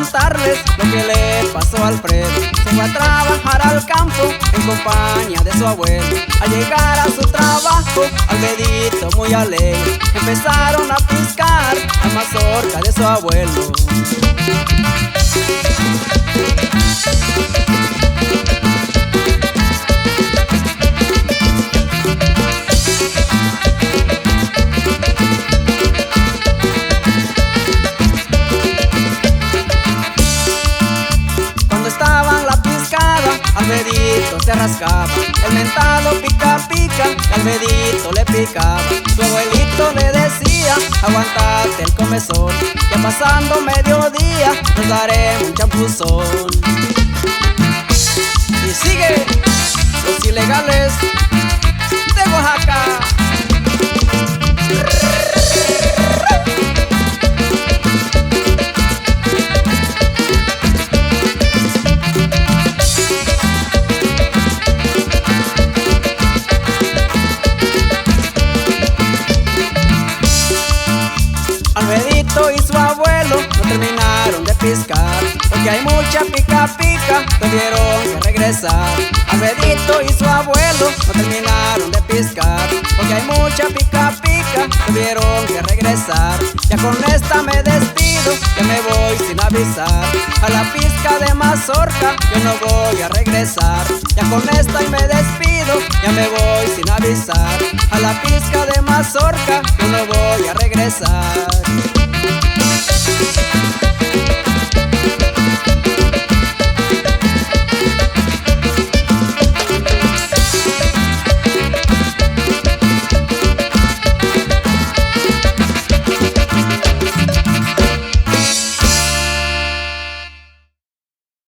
contarles lo que le pasó a Alfredo. Se fue a trabajar al campo en compañía de su abuelo. Al llegar a su trabajo, Alfredito muy alegre empezaron a piscar la mazorca de su abuelo. Alfredito se rascaba el mentado pica pica, que Alfredito le picaba. Su abuelito le decía: aguantate el comezón, ya pasando mediodía nos daremos un champuzón. Y sigue los ilegales de Oaxaca. Alfredito y su abuelo no terminaron de piscar, porque hay mucha pica pica, tuvieron que regresar. Alfredito y su abuelo no terminaron de piscar, porque hay mucha pica pica, tuvieron que regresar. Ya con esta me despido, ya me voy sin avisar. A la pizca de mazorca yo no voy a regresar. Ya con esta y me despido, ya me voy sin avisar. A la pizca de mazorca